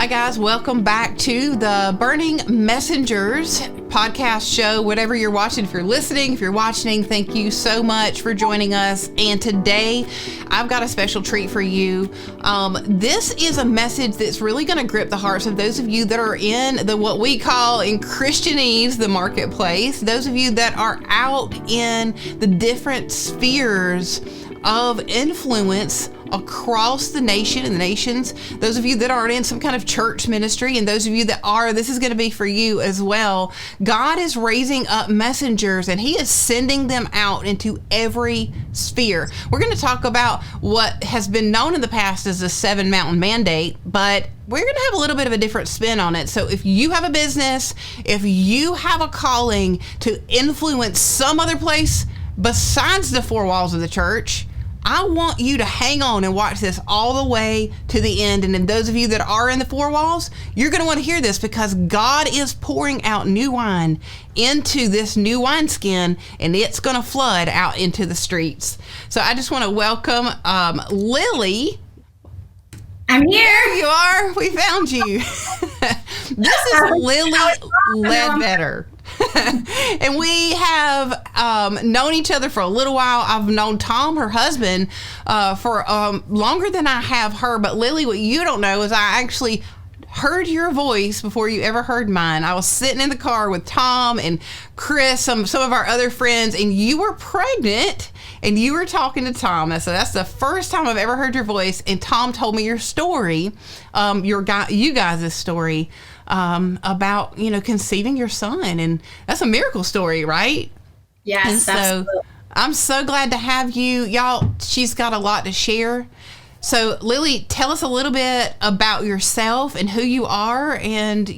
guys. Welcome back to the Burning Messengers podcast show. Whatever you're watching, if you're listening, if you're watching, thank you so much for joining us. And today, I've got a special treat for you. This is a message that's really going to grip the hearts of those of you that are in what we call in Christianese, the marketplace. Those of you that are out in the different spheres of influence across the nation and the nations. Those of you that aren't in some kind of church ministry, and those of you that are, this is going to be for you as well. God is raising up messengers, and He is sending them out into every sphere. We're going to talk about what has been known in the past as the 7 Mountain Mandate, but we're going to have a little bit of a different spin on it. So if you have a business, if you have a calling to influence some other place besides the 4 walls of the church, I want you to hang on and watch this all the way to the end. And then those of you that are in the 4 walls, you're going to want to hear this, because God is pouring out new wine into this new wineskin, and it's going to flood out into the streets. So I just want to welcome Lyly. I'm here. There you are. We found you. This is Lyly Ledbetter. And we have known each other for a little while. I've known Tom, her husband, for longer than I have her. But Lyly, what you don't know is I actually heard your voice before you ever heard mine. I was sitting in the car with Tom and Chris, some of our other friends, and you were pregnant and you were talking to Tom. And so that's the first time I've ever heard your voice. And Tom told me your story, you guys' story, about, conceiving your son. And that's a miracle story, right? Yes, and so absolutely. I'm so glad to have you. Y'all, she's got a lot to share. So Lyly, tell us a little bit about yourself and who you are, and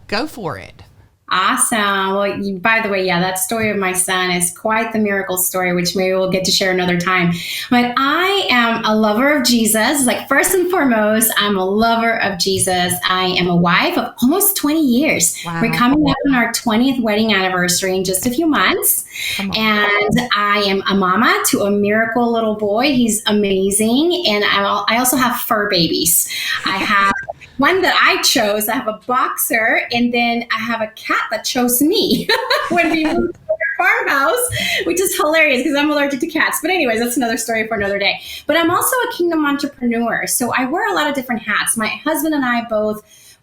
go for it. Awesome. Well, by the way, that story of my son is quite the miracle story, which maybe we'll get to share another time. But I am a lover of Jesus. Like, first and foremost, I'm a lover of Jesus. I am a wife of almost 20 years. Wow. We're coming up on our 20th wedding anniversary in just a few months. And I am a mama to a miracle little boy. He's amazing. And I also have fur babies. I have one that I chose. I have a boxer, and then I have a cat that chose me when we moved to our farmhouse, which is hilarious because I'm allergic to cats. But anyways, that's another story for another day. But I'm also a kingdom entrepreneur. So I wear a lot of different hats. My husband and I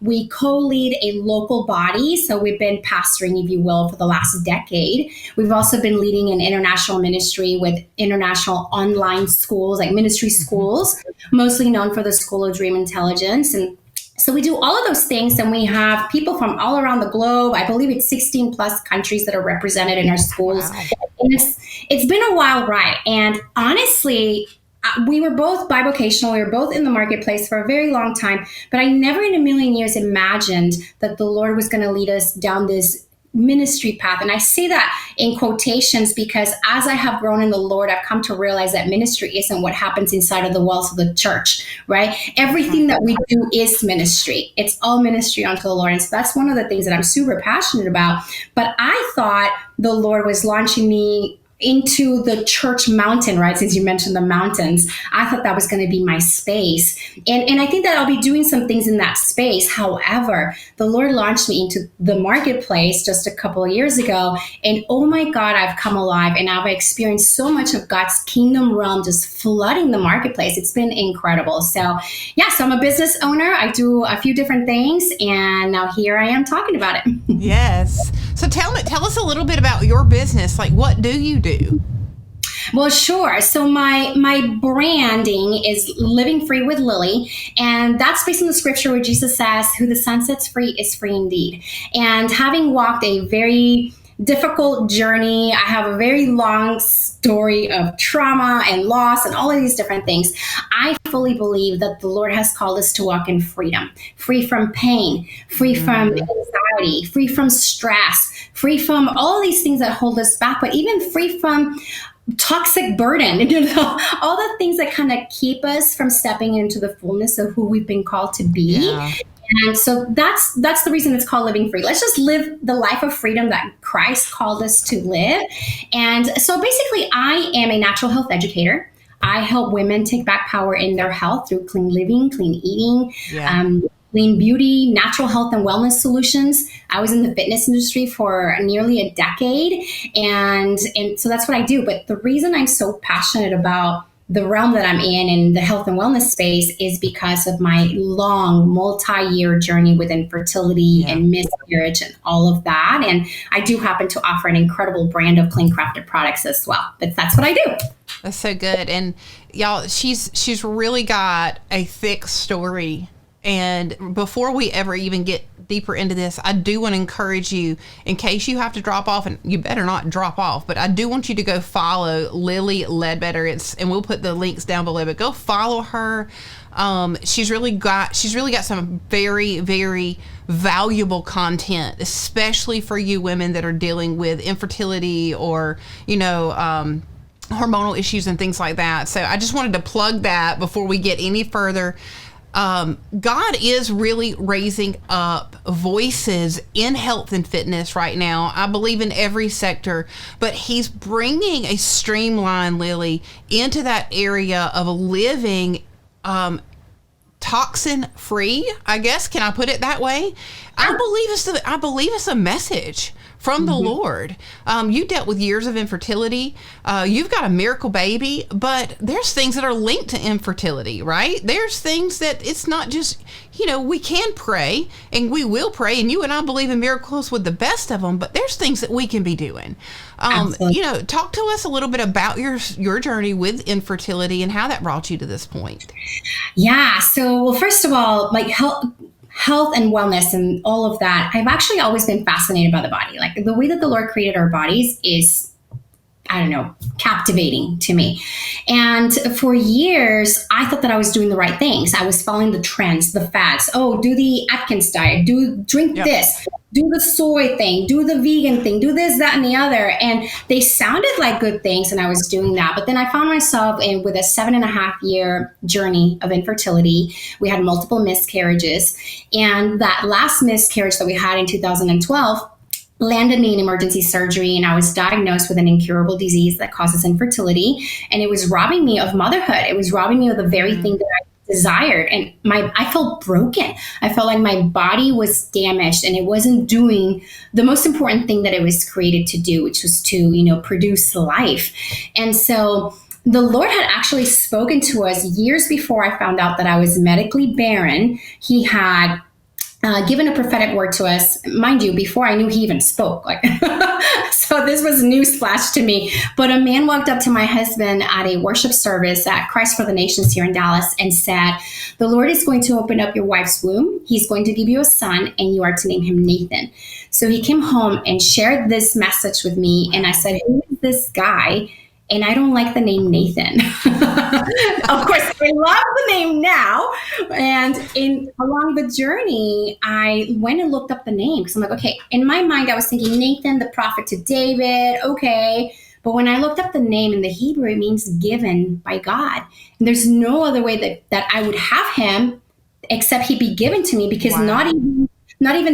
we co-lead a local body. So we've been pastoring, if you will, for the last decade. We've also been leading an international ministry with international online schools, like ministry schools, mostly known for the School of Dream Intelligence. And so we do all of those things, and we have people from all around the globe. I believe it's 16 plus countries that are represented in our schools. Wow. And it's been a wild ride. And honestly, we were both bivocational. We were both in the marketplace for a very long time, but I never in a million years imagined that the Lord was going to lead us down this ministry path. And I say that in quotations because as I have grown in the Lord, I've come to realize that ministry isn't what happens inside of the walls of the church, right? Everything that we do is ministry. It's all ministry unto the Lord. And so that's one of the things that I'm super passionate about. But I thought the Lord was launching me into the church mountain, right? Since you mentioned the mountains, I thought that was going to be my space. And I think that I'll be doing some things in that space. However, the Lord launched me into the marketplace just a couple of years ago. And oh my God, I've come alive and I've experienced so much of God's kingdom realm just flooding the marketplace. It's been incredible. So so I'm a business owner. I do a few different things. And now here I am talking about it. Yes. So tell us a little bit about your business. Like, what do you do? Well, sure. So my branding is Living Free with Lyly, and that's based on the scripture where Jesus says, who the Son sets free is free indeed. And having walked a very difficult journey, I have a very long story of trauma and loss and all of these different things. I fully believe that the Lord has called us to walk in freedom, free from pain, free from anxiety, free from stress, free from all these things that hold us back, but even free from toxic burden, all the things that kind of keep us from stepping into the fullness of who we've been called to be. Yeah. And so that's the reason it's called Living Free. Let's just live the life of freedom that Christ called us to live. And so basically, I am a natural health educator. I help women take back power in their health through clean living, clean eating, clean beauty, natural health and wellness solutions. I was in the fitness industry for nearly a decade. And so that's what I do. But the reason I'm so passionate about the realm that I'm in the health and wellness space is because of my long multi-year journey with infertility and miscarriage and all of that. And I do happen to offer an incredible brand of clean crafted products as well. But that's what I do. That's so good. And y'all, she's really got a thick story. And before we ever even get deeper into this, I do want to encourage you, in case you have to drop off, and you better not drop off, but I do want you to go follow Lyly Ledbetter. And we'll put the links down below, but go follow her. She's really got some very, very valuable content, especially for you women that are dealing with infertility or, hormonal issues and things like that. So I just wanted to plug that before we get any further. God is really raising up voices in health and fitness right now. I believe in every sector, but he's bringing a streamline, Lyly, into that area of living toxin free, I guess. Can I put it that way? I believe it's a message from the Lord. You dealt with years of infertility. You've got a miracle baby, but there's things that are linked to infertility, right? There's things that it's not just, we can pray and we will pray, and you and I believe in miracles with the best of them, but there's things that we can be doing. Talk to us a little bit about your journey with infertility and how that brought you to this point. Yeah. So, well, first of all, like health and wellness and all of that, I've actually always been fascinated by the body. Like the way that the Lord created our bodies is, captivating to me. And for years, I thought that I was doing the right things. I was following the trends, the fads. Oh, do the Atkins diet, drink this, do the soy thing, do the vegan thing, do this, that, and the other. And they sounded like good things, and I was doing that. But then I found myself with a 7.5-year journey of infertility. We had multiple miscarriages. And that last miscarriage that we had in 2012 landed me in emergency surgery, and I was diagnosed with an incurable disease that causes infertility. And it was robbing me of motherhood. It was robbing me of the very thing that I desired. And I felt broken. I felt like my body was damaged and it wasn't doing the most important thing that it was created to do, which was to, produce life. And so the Lord had actually spoken to us years before I found out that I was medically barren. He had given a prophetic word to us, mind you, before I knew he even spoke. So this was newsflash to me. But a man walked up to my husband at a worship service at Christ for the Nations here in Dallas and said, "The Lord is going to open up your wife's womb. He's going to give you a son, and you are to name him Nathan." So he came home and shared this message with me. And I said, "Who is this guy?" And I don't like the name Nathan. Of course, I love the name now. And along the journey, I went and looked up the name because I'm like, okay, in my mind, I was thinking Nathan, the prophet to David. Okay. But when I looked up the name in the Hebrew, it means given by God. And there's no other way that I would have him except he be given to me, because not even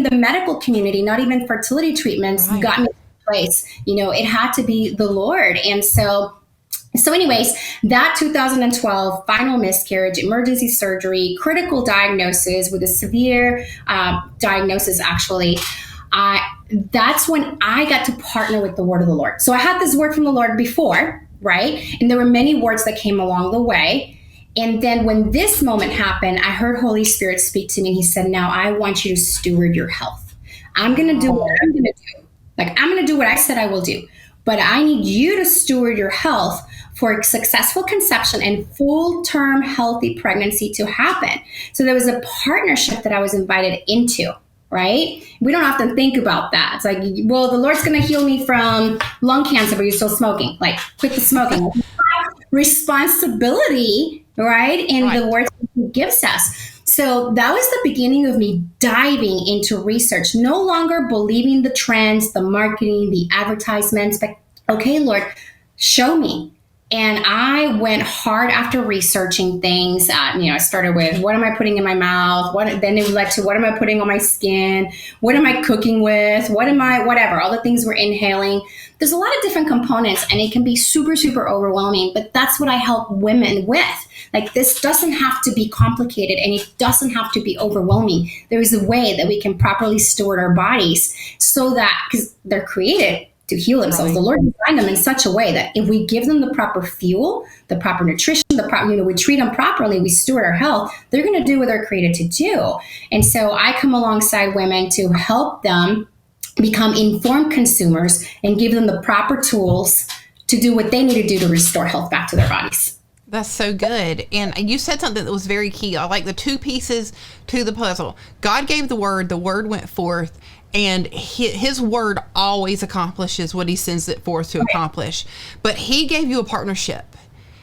the medical community, not even fertility treatments got me place. It had to be the Lord. And so anyways, that 2012 final miscarriage, emergency surgery, critical diagnosis with a severe diagnosis, actually, that's when I got to partner with the word of the Lord. So I had this word from the Lord before, right? And there were many words that came along the way. And then when this moment happened, I heard Holy Spirit speak to me. And he said, "Now I want you to steward your health. I'm going to do what I'm going to do. I'm going to do what I said I will do, but I need you to steward your health for successful conception and full-term healthy pregnancy to happen." So there was a partnership that I was invited into, right? We don't often think about that. It's like, well, the Lord's going to heal me from lung cancer, but you're still smoking. Quit the smoking. Responsibility, right? In the words he gives us. So that was the beginning of me diving into research, no longer believing the trends, the marketing, the advertisements, but okay, Lord, show me. And I went hard after researching things. I started with, what am I putting in my mouth? Then it led to, what am I putting on my skin? What am I cooking with? Whatever, all the things we're inhaling. There's a lot of different components, and it can be super, super overwhelming, but that's what I help women with. Like, this doesn't have to be complicated, and it doesn't have to be overwhelming. There is a way that we can properly steward our bodies so that, because they're created to heal themselves. Right. The Lord designed them in such a way that if we give them the proper fuel, the proper nutrition, we treat them properly, we steward our health, they're going to do what they're created to do. And so I come alongside women to help them become informed consumers and give them the proper tools to do what they need to do to restore health back to their bodies. That's so good. And you said something that was very key. I like the two pieces to the puzzle. God gave the word went forth, and his word always accomplishes what he sends it forth to accomplish. But he gave you a partnership.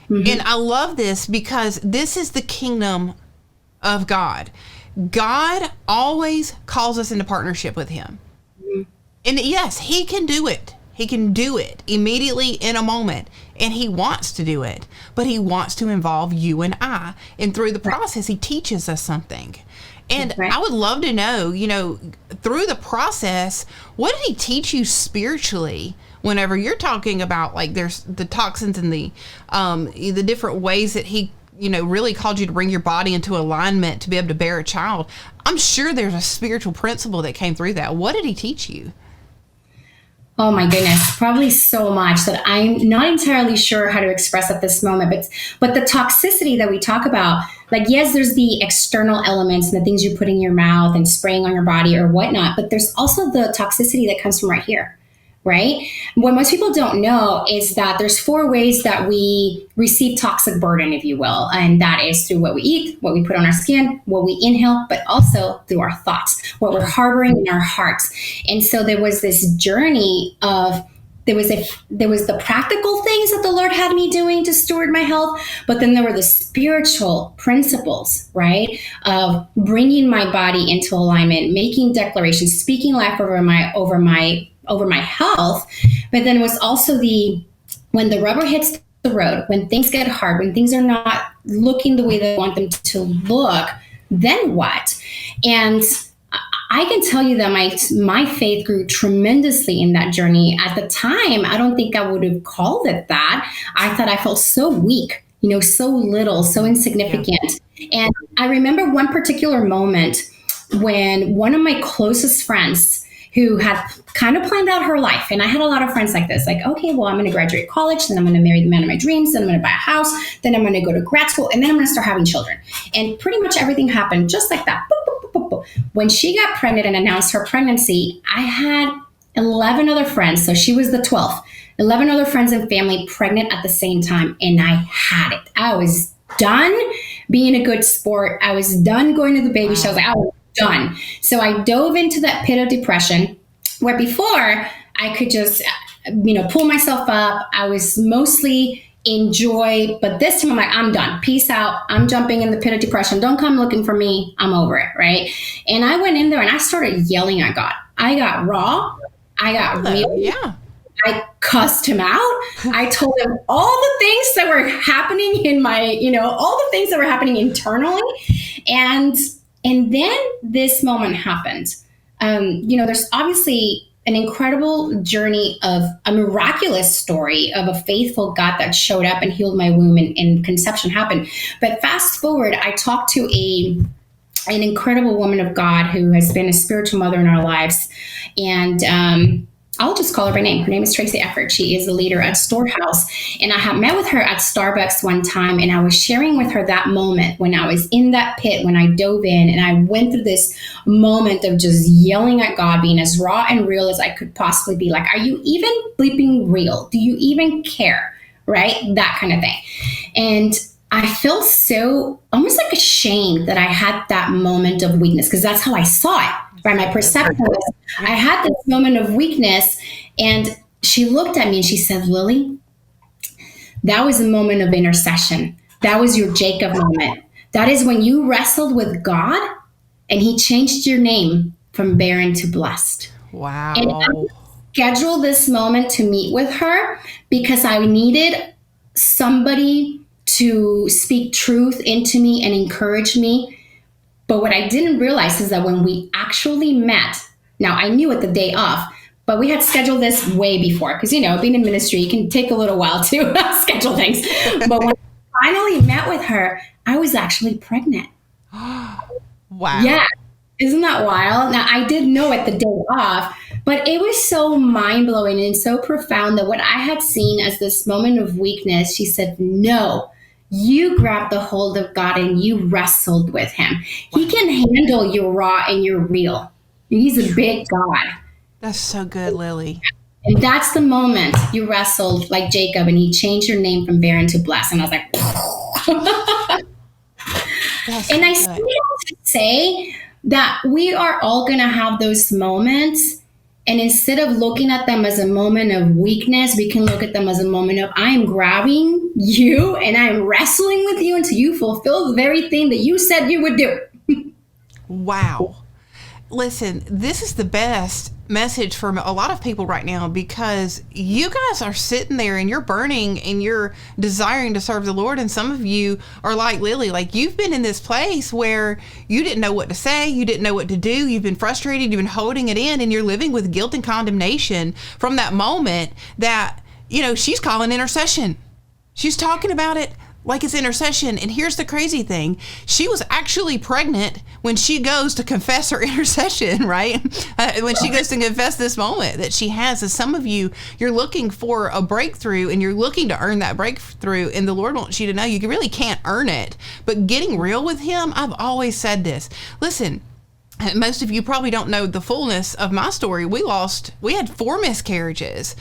Mm-hmm. And I love this because this is the kingdom of God. God always calls us into partnership with him. Mm-hmm. And yes, he can do it. He can do it immediately in a moment, and he wants to do it, but he wants to involve you and I. And through the process, he teaches us something. And I would love to know, through the process, what did he teach you spiritually whenever you're talking about, like, there's the toxins and the different ways that he, really called you to bring your body into alignment to be able to bear a child. I'm sure there's a spiritual principle that came through that. What did he teach you? Oh my goodness, probably so much that I'm not entirely sure how to express at this moment. But the toxicity that we talk about, like, yes, there's the external elements and the things you put in your mouth and spraying on your body or whatnot, but there's also the toxicity that comes from right here, right? What most people don't know is that there's 4 ways that we receive toxic burden, if you will. And that is through what we eat, what we put on our skin, what we inhale, but also through our thoughts, what we're harboring in our hearts. And so there was this journey of, there was the practical things that the Lord had me doing to steward my health, but then there were the spiritual principles, right? Of bringing my body into alignment, making declarations, speaking life over my health. But then it was also when the rubber hits the road, when things get hard, when things are not looking the way they want them to look, then what? And I can tell you that my faith grew tremendously in that journey. At the time, I don't think I would have called it that. I thought I felt so weak, so little, so insignificant. Yeah. And I remember one particular moment when one of my closest friends, who had kind of planned out her life. And I had a lot of friends like this, like, okay, well, I'm going to graduate college, then I'm going to marry the man of my dreams, then I'm going to buy a house, then I'm going to go to grad school, and then I'm going to start having children. And pretty much everything happened just like that. Boop, boop, boop, boop. When she got pregnant and announced her pregnancy, I had 11 other friends. So she was the 12th. 11 other friends and family pregnant at the same time. And I had it. I was done being a good sport. I was done going to the baby shows. I was done. So I dove into that pit of depression where before I could just, pull myself up. I was mostly in joy, but this time I'm like, I'm done. Peace out. I'm jumping in the pit of depression. Don't come looking for me. I'm over it. Right. And I went in there and I started yelling at God. I got raw. I got real. Yeah. I cussed him out. I told him all the things that were happening in my, all the things that were happening internally. And then this moment happened. There's obviously an incredible journey of a miraculous story of a faithful God that showed up and healed my womb and conception happened. But fast forward, I talked to an incredible woman of God who has been a spiritual mother in our lives. And I'll just call her by name. Her name is Tracy Eckert. She is the leader at Storehouse. And I had met with her at Starbucks one time, and I was sharing with her that moment when I was in that pit, when I dove in and I went through this moment of just yelling at God, being as raw and real as I could possibly be. Like, are you even bleeping real? Do you even care? Right? That kind of thing. And I felt so almost like ashamed that I had that moment of weakness, because that's how I saw it. Right, my perception was, I had this moment of weakness, and she looked at me and she said, Lyly, that was a moment of intercession. That was your Jacob moment. That is when you wrestled with God and he changed your name from barren to blessed. Wow. And I scheduled this moment to meet with her because I needed somebody to speak truth into me and encourage me. But what I didn't realize is that when we actually met, now I knew it the day of, but we had scheduled this way before, because, being in ministry, it can take a little while to schedule things. But when I finally met with her, I was actually pregnant. Wow. Yeah. Isn't that wild? Now, I did know it the day off, but it was so mind-blowing and so profound that what I had seen as this moment of weakness, she said, no, you grabbed the hold of God and you wrestled with him. He can handle your raw and your real. He's a big God. That's so good, Lyly. And that's the moment you wrestled like Jacob and he changed your name from barren to blessed. And I was like, and I still to say that we are all going to have those moments. And instead of looking at them as a moment of weakness, we can look at them as a moment of, I am grabbing you and I am wrestling with you until you fulfill the very thing that you said you would do. Wow. Listen, this is the best message for a lot of people right now, because you guys are sitting there and you're burning and you're desiring to serve the Lord. And some of you are like Lyly, like you've been in this place where you didn't know what to say. You didn't know what to do. You've been frustrated. You've been holding it in, and you're living with guilt and condemnation from that moment that, she's calling intercession. She's talking about it like it's intercession. And here's the crazy thing. She was actually pregnant when she goes to confess her intercession, right? When she goes to confess this moment that she has. As some of you, you're looking for a breakthrough and you're looking to earn that breakthrough. And the Lord wants you to know you really can't earn it. But getting real with him, I've always said this. Listen, most of you probably don't know the fullness of my story. We had 4 miscarriages.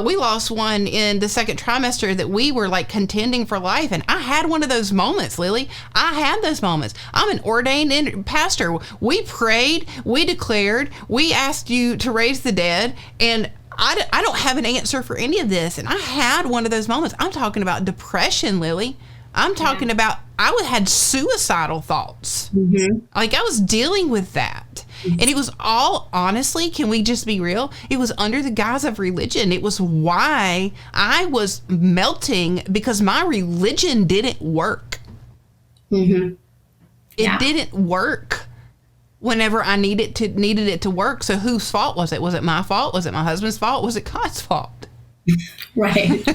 We lost one in the second trimester that we were like contending for life. And I had one of those moments, Lyly. I had those moments. I'm an ordained pastor. We prayed, we declared, we asked you to raise the dead, and I don't have an answer for any of this. And I had one of those moments. I'm talking about depression, Lyly. I'm talking about, I had suicidal thoughts. Mm-hmm. Like I was dealing with that. And it was all, honestly, can we just be real? It was under the guise of religion. It was why I was melting, because my religion didn't work. Mm-hmm. It didn't work whenever I needed it to work. So whose fault was it? Was it my fault? Was it my husband's fault? Was it God's fault? Right.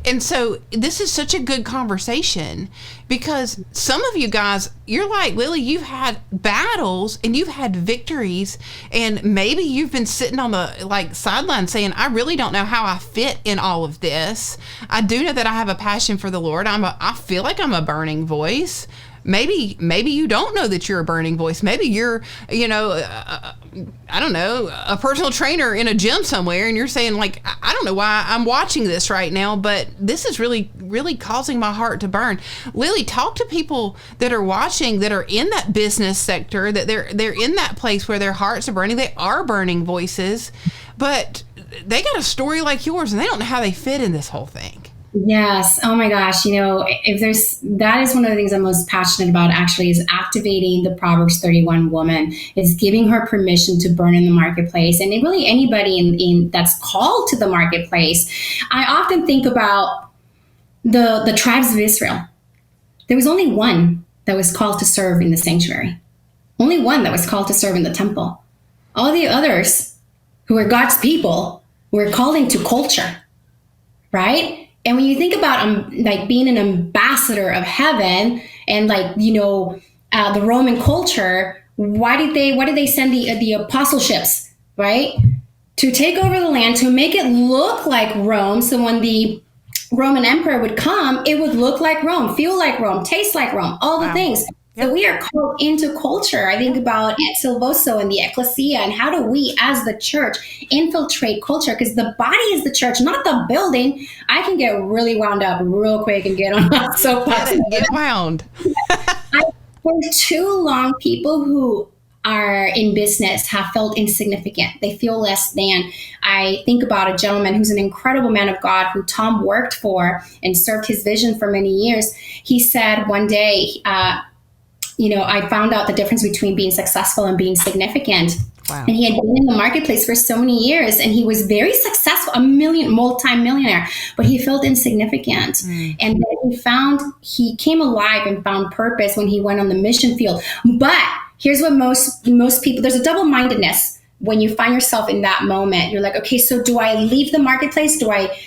And so this is such a good conversation, because some of you guys, you're like, Lyly, you've had battles and you've had victories, and maybe you've been sitting on the sideline saying, I really don't know how I fit in all of this. I do know that I have a passion for the Lord. I feel like I'm a burning voice. Maybe you don't know that you're a burning voice. Maybe you're, I don't know, a personal trainer in a gym somewhere, and you're saying like, I don't know why I'm watching this right now, but this is really, really causing my heart to burn. Lyly, talk to people that are watching, that are in that business sector, that they're in that place where their hearts are burning. They are burning voices, but they got a story like yours, and they don't know how they fit in this whole thing. Yes. Oh my gosh. That is one of the things I'm most passionate about, actually, is activating the Proverbs 31 woman, is giving her permission to burn in the marketplace. And really anybody in that's called to the marketplace. I often think about the tribes of Israel. There was only one that was called to serve in the sanctuary. Only one that was called to serve in the temple. All the others who were God's people were called into culture, right? And when you think about being an ambassador of heaven and the Roman culture, why did they send the apostleships, right? To take over the land, to make it look like Rome. So when the Roman emperor would come, it would look like Rome, feel like Rome, taste like Rome, all the things. Yep. So we are called into culture. I think about Silvoso and the ecclesia, and how do we as the church infiltrate culture? Because the body is the church, not the building. I can get really wound up real quick and get on my soapbox. Get wound. For too long, people who are in business have felt insignificant. They feel less than. I think about a gentleman who's an incredible man of God who Tom worked for and served his vision for many years. He said one day, I found out the difference between being successful and being significant. Wow. And he had been in the marketplace for so many years, and he was very successful, multi-millionaire, but he felt insignificant. And then he came alive and found purpose when he went on the mission field. But here's what most people, there's a double-mindedness when you find yourself in that moment. You're like, okay, so do I leave the marketplace? Do I,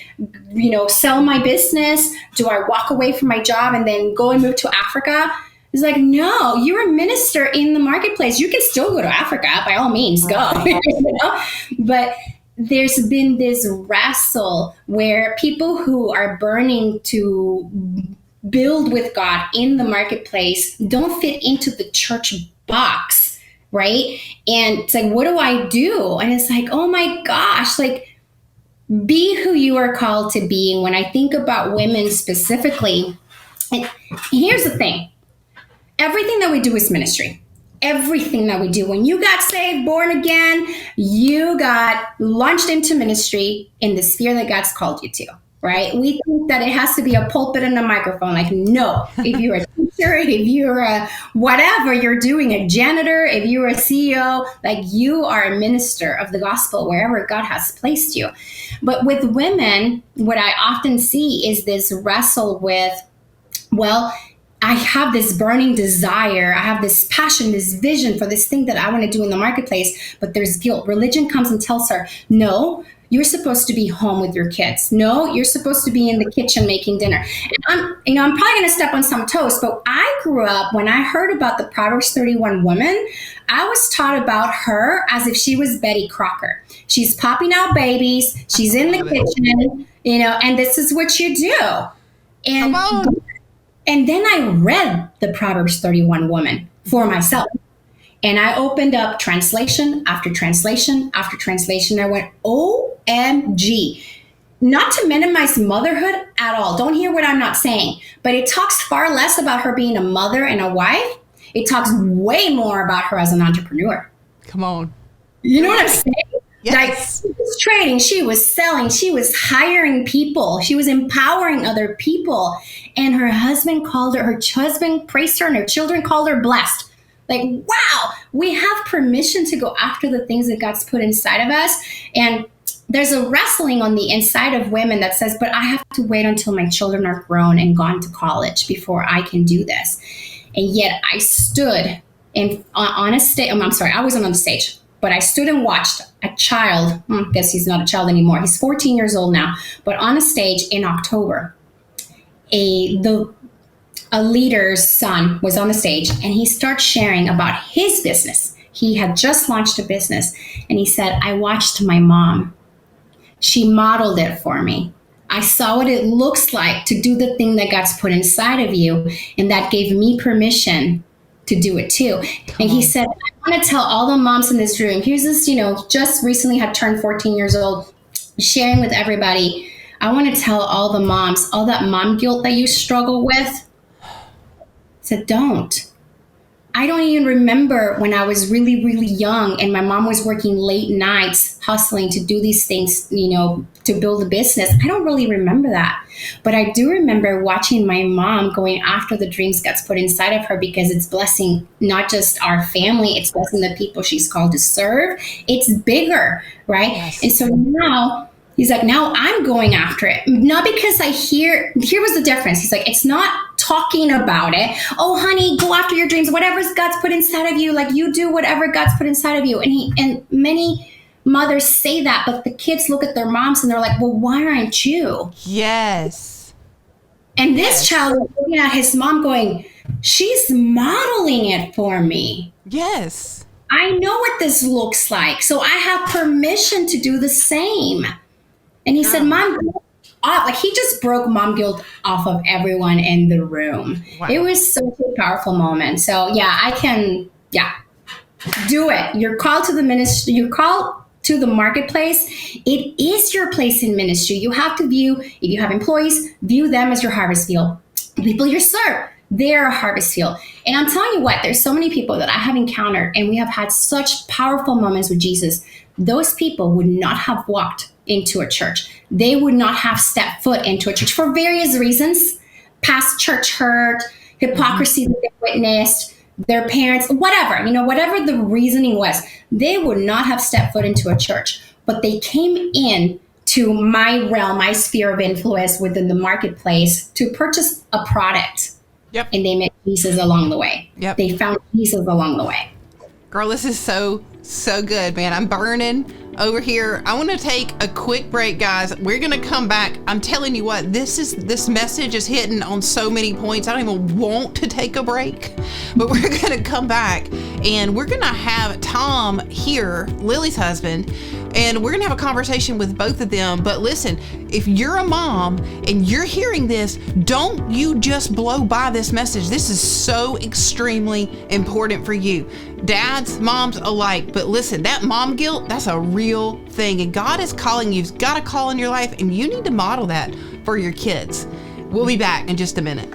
sell my business? Do I walk away from my job and then go and move to Africa? It's like, no, you're a minister in the marketplace. You can still go to Africa, by all means, go. But there's been this wrestle where people who are burning to build with God in the marketplace don't fit into the church box, right? And it's like, what do I do? And it's like, oh my gosh, like, be who you are called to be. And when I think about women specifically, and here's the thing. Everything that we do is ministry. Everything that we do. When you got saved, born again, you got launched into ministry in the sphere that God's called you to, right? We think that it has to be a pulpit and a microphone. Like, no. If you're a teacher, if you're a whatever you're doing, a janitor, if you're a CEO, like, you are a minister of the gospel wherever God has placed you. But with women, what I often see is this wrestle with, well, I have this burning desire. I have this passion, this vision for this thing that I want to do in the marketplace, but there's guilt. Religion comes and tells her, no, you're supposed to be home with your kids. No, you're supposed to be in the kitchen making dinner. And I'm probably going to step on some toes, but I grew up, when I heard about the Proverbs 31 woman, I was taught about her as if she was Betty Crocker. She's popping out babies. She's in the kitchen, and this is what you do. And then I read the Proverbs 31 woman for myself. And I opened up translation after translation after translation. I went, OMG. Not to minimize motherhood at all. Don't hear what I'm not saying. But it talks far less about her being a mother and a wife. It talks way more about her as an entrepreneur. Come on. You know what I'm saying? Yes. Like, she was trading, she was selling, she was hiring people, she was empowering other people. And her husband praised her, and her children called her blessed. Like, wow, we have permission to go after the things that God's put inside of us. And there's a wrestling on the inside of women that says, but I have to wait until my children are grown and gone to college before I can do this. And yet I stood on a stage. I wasn't on the stage. But I stood and watched a child, I guess he's not a child anymore. He's 14 years old now, but on a stage in October, a leader's son was on the stage, and he starts sharing about his business. He had just launched a business, and he said, I watched my mom. She modeled it for me. I saw what it looks like to do the thing that God's put inside of you, and that gave me permission to do it too. And he said, I want to tell all the moms in this room, here's this, just recently had turned 14 years old, sharing with everybody. I want to tell all the moms, all that mom guilt that you struggle with, said, don't. I don't even remember when I was really, really young and my mom was working late nights, hustling to do these things, to build a business. I don't really remember that. But I do remember watching my mom going after the dreams God's put inside of her, because it's blessing not just our family, it's blessing the people she's called to serve. It's bigger, right? Yes. And so now he's like, now I'm going after it. Not because here was the difference. He's like, it's not talking about it. Oh, honey, go after your dreams. Whatever God's put inside of you, like, you do whatever God's put inside of you. And many mothers say that, but the kids look at their moms and they're like, well, why aren't you? Yes. And this child is looking at his mom going, she's modeling it for me. Yes. I know what this looks like. So I have permission to do the same. And he said, Mom, like, he just broke mom guilt off of everyone in the room. Wow. It was such a powerful moment. So do it. You're called to the ministry. You're called to the marketplace. It is your place in ministry. You have to view, if you have employees, view them as your harvest field. The people you serve, they're a harvest field. And I'm telling you what, there's so many people that I have encountered, and we have had such powerful moments with Jesus. Those people would not have walked into a church. They would not have stepped foot into a church for various reasons. Past church hurt, hypocrisy that they witnessed, their parents, whatever, whatever the reasoning was, they would not have stepped foot into a church, but they came in to my realm, my sphere of influence within the marketplace to purchase a product. Yep. And they met Jesus along the way. Yep. They found Jesus along the way. Girl, this is so good, man. I'm burning over here. I want to take a quick break, guys. We're going to come back. I'm telling you what, this message is hitting on so many points. I don't even want to take a break, but we're going to come back and we're going to have Tom here, Lyly's husband, and we're going to have a conversation with both of them. But listen, if you're a mom and you're hearing this, don't you just blow by this message. This is so extremely important for you. Dads, moms alike. But listen, that mom guilt, that's a real thing. And God is calling you. He's got a call in your life, and you need to model that for your kids. We'll be back in just a minute.